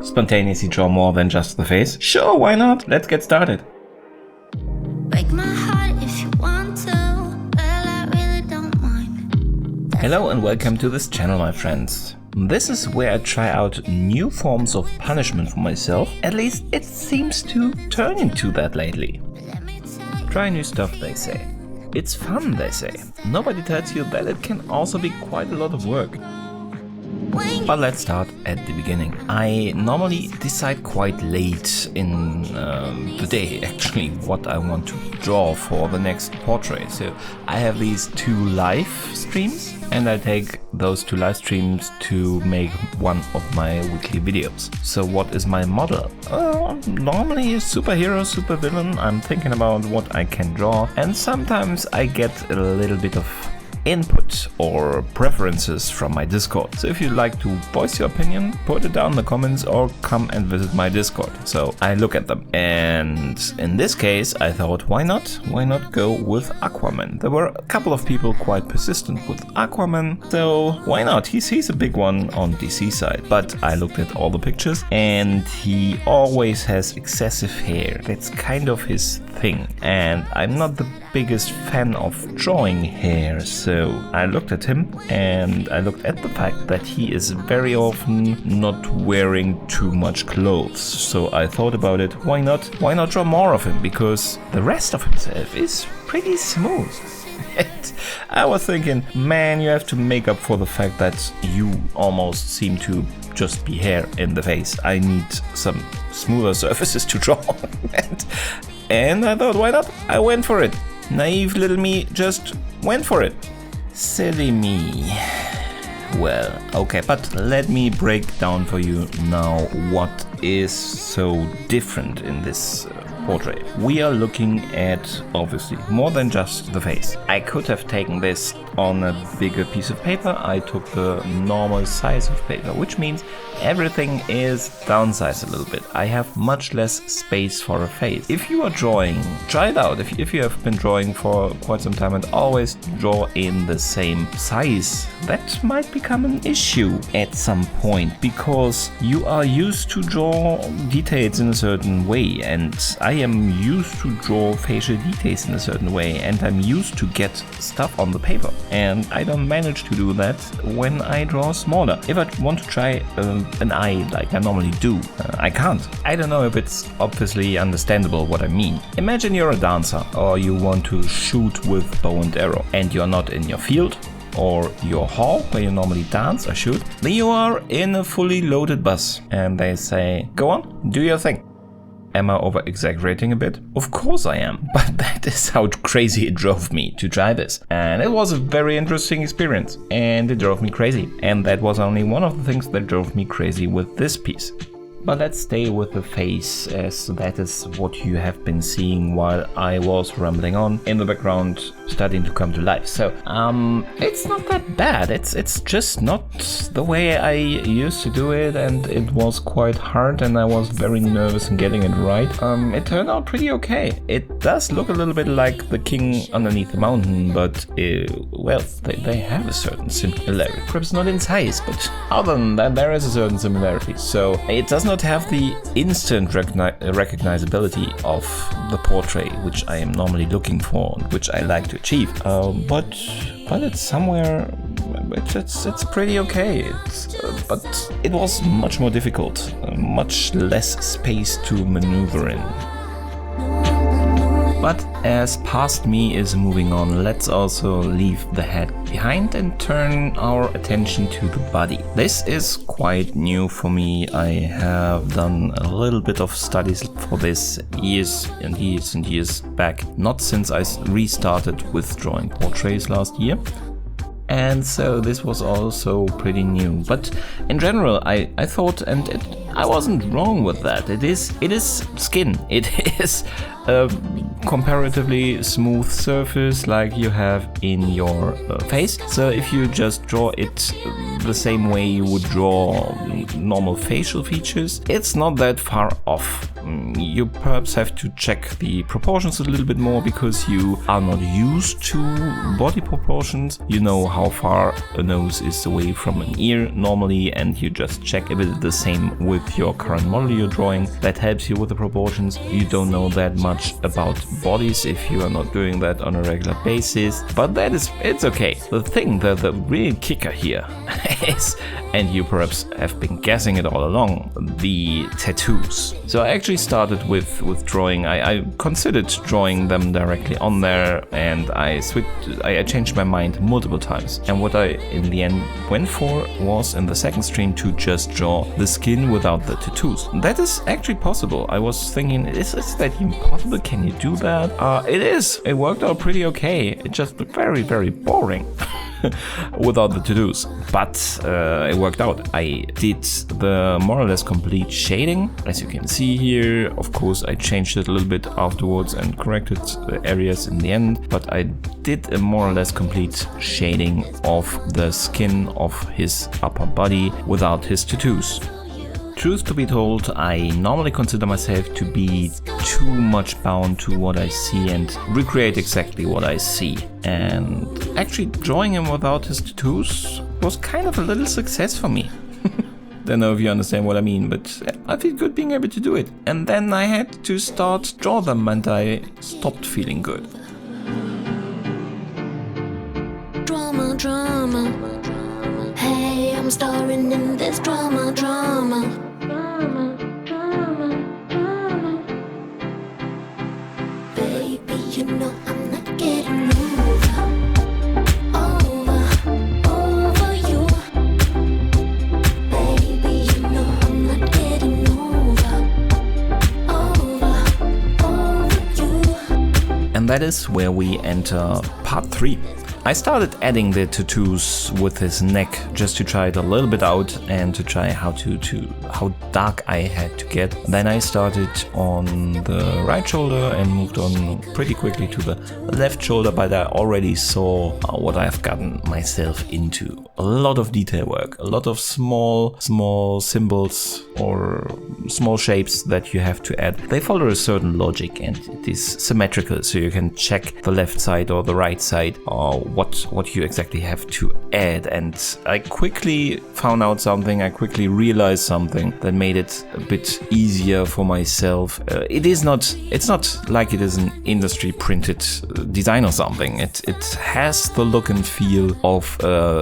Spontaneously draw more than just the face? Sure, why not? Let's get started. Break my heart if you want to, well, I really don't mind. Hello and welcome to this channel, my friends. This is where I try out new forms of punishment for myself. At least it seems to turn into that lately. Try new stuff, they say. It's fun, they say. Nobody tells you that it can also be quite a lot of work. But let's start at the beginning. I normally decide quite late in the day, actually, what I want to draw for the next portrait. So I have these 2 live streams, and I take those 2 live streams to make one of my weekly videos. So what is my model? Normally a superhero, supervillain. I'm thinking about what I can draw, and sometimes I get a little bit of input or preferences from my Discord. So if you'd like to voice your opinion, put it down in the comments or come and visit my Discord. So I look at them, and in this case I thought, why not? Why not go with Aquaman? There were a couple of people quite persistent with Aquaman, so why not? He's a big one on DC side. But I looked at all the pictures and he always has excessive hair. That's kind of his thing, and I'm not the biggest fan of drawing hair, so I looked at him and I looked at the fact that he is very often not wearing too much clothes. So I thought about it, why not draw more of him, because the rest of himself is pretty smooth. And I was thinking, man, you have to make up for the fact that you almost seem to just be hair in the face. I need some smoother surfaces to draw on. And I thought, why not? I went for it. Naive little me just went for it. Silly me. Well, okay, but let me break down for you now what is so different in this portrait. We are looking at, obviously, more than just the face. I could have taken this on a bigger piece of paper. I took the normal size of paper, which means everything is downsized a little bit. I have much less space for a face. If you are drawing, try it out. If you have been drawing for quite some time and always draw in the same size, that might become an issue at some point, because you are used to draw details in a certain way, and I am used to draw facial details in a certain way, and I'm used to get stuff on the paper, and I don't manage to do that when I draw smaller. If I want to try an eye like I normally do, I can't. I don't know if it's obviously understandable what I mean. Imagine you're a dancer, or you want to shoot with bow and arrow, and you're not in your field or your hall where you normally dance or shoot. Then you are in a fully loaded bus, and they say, go on, do your thing. Am I over-exaggerating a bit? Of course I am, but that is how crazy it drove me to try this. And it was a very interesting experience, and it drove me crazy. And that was only one of the things that drove me crazy with this piece. But let's stay with the face, as that is what you have been seeing while I was rambling on in the background, starting to come to life. So, it's not that bad. It's just not the way I used to do it, and it was quite hard, and I was very nervous in getting it right. It turned out pretty okay. It does look a little bit like the king underneath the mountain, but, well, they have a certain similarity. Perhaps not in size, but other than that, there is a certain similarity. So, it does not have the instant recognizability of the portrait which I am normally looking for and which I like to achieve, but it's somewhere, it's pretty okay. But it was much more difficult, much less space to maneuver in. But as past me is moving on, let's also leave the head behind and turn our attention to the body. This is quite new for me. I have done a little bit of studies for this years and years and years back, not since I restarted with drawing portraits last year. And so this was also pretty new. But in general, I thought, and I wasn't wrong with that. It is skin. It is a comparatively smooth surface like you have in your face. So if you just draw it the same way you would draw normal facial features, it's not that far off. You perhaps have to check the proportions a little bit more because you are not used to body proportions. You know how far a nose is away from an ear normally, and you just check if it's the same width with your current model you're drawing. That helps you with the proportions. You don't know that much about bodies if you are not doing that on a regular basis, but it's okay. The thing, the real kicker here is, and you perhaps have been guessing it all along, the tattoos. So I actually started with drawing. I considered drawing them directly on there, and I changed my mind multiple times. And what I in the end went for was in the second stream to just draw the skin without the tattoos. That is actually possible. I was thinking, is that even possible? Can you do that? It is. It worked out pretty okay. It just very, very boring. Without the tattoos, but it worked out. I did the more or less complete shading, as you can see here. Of course, I changed it a little bit afterwards and corrected the areas in the end, but I did a more or less complete shading of the skin of his upper body without his tattoos. Truth to be told, I normally consider myself to be too much bound to what I see and recreate exactly what I see. And actually drawing him without his tattoos was kind of a little success for me. Don't know if you understand what I mean, but I feel good being able to do it. And then I had to start draw them and I stopped feeling good. Drama, drama. Hey, I'm starring in this drama, drama. Baby, you know I'm not getting over you. Baby, you know I'm not getting over you. And that is where we enter part 3. I started adding the tattoos with his neck just to try it a little bit out and to try how dark I had to get. Then I started on the right shoulder and moved on pretty quickly to the left shoulder, but I already saw what I've gotten myself into. A lot of detail work, a lot of small symbols or small shapes that you have to add. They follow a certain logic and it is symmetrical, so you can check the left side or the right side or what you exactly have to add. And I quickly found out something, I quickly realized something that made it a bit easier for myself. It's not like it is an industry printed design or something. It has the look and feel of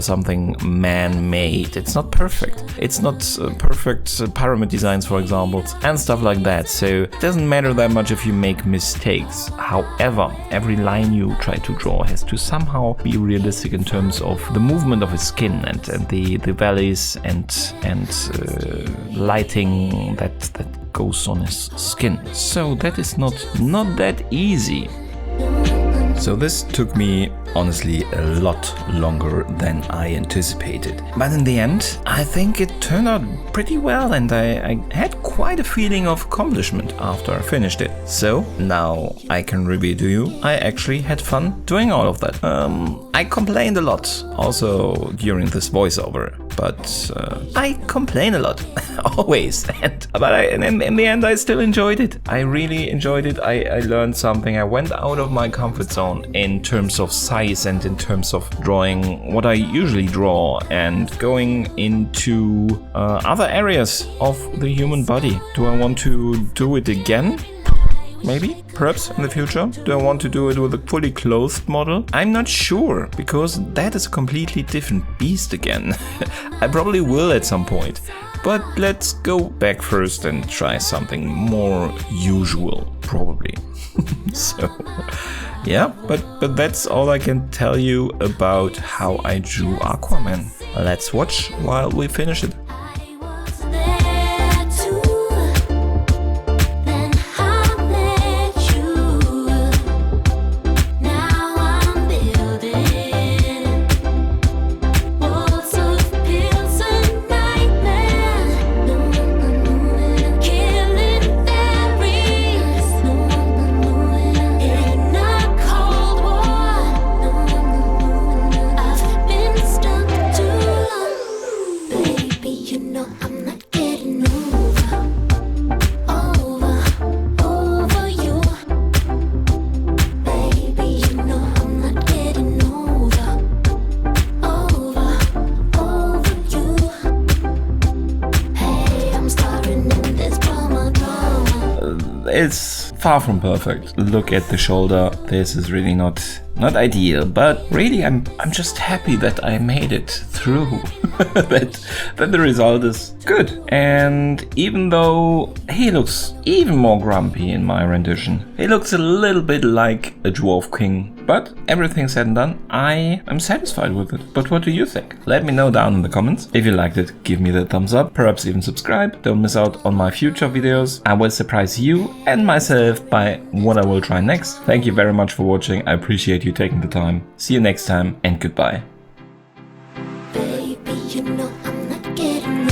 something man-made. It's not perfect. It's not perfect pyramid designs, for example, and stuff like that. So it doesn't matter that much if you make mistakes. However, every line you try to draw has to somehow be realistic in terms of the movement of his skin and the valleys and lighting that goes on his skin. So that is not that easy. So this took me honestly a lot longer than I anticipated. But in the end, I think it turned out pretty well and I had quite a feeling of accomplishment after I finished it. So now I can reveal to you, I actually had fun doing all of that. I complained a lot also during this voiceover, but I complain a lot, always. But in the end I still enjoyed it. I really enjoyed it. I learned something. I went out of my comfort zone in terms of size and in terms of drawing what I usually draw and going into other areas of the human body. Do I want to do it again? Maybe, perhaps in the future. Do I want to do it with a fully clothed model? I'm not sure, because that is a completely different beast again. I probably will at some point. But let's go back first and try something more usual, probably. So, yeah, but that's all I can tell you about how I drew Aquaman. Let's watch while we finish it. Baby, It's far from perfect. Look at the shoulder. This is really not ideal, but really I'm just happy that I made it through. that the result is good. And even though he looks even more grumpy in my rendition, he looks a little bit like a dwarf king. But everything said and done, I am satisfied with it. But what do you think? Let me know down in the comments. If you liked it, give me the thumbs up, perhaps even subscribe. Don't miss out on my future videos. I will surprise you and myself by what I will try next. Thank you very much for watching. I appreciate you taking the time. See you next time and goodbye. Baby, you know I'm not getting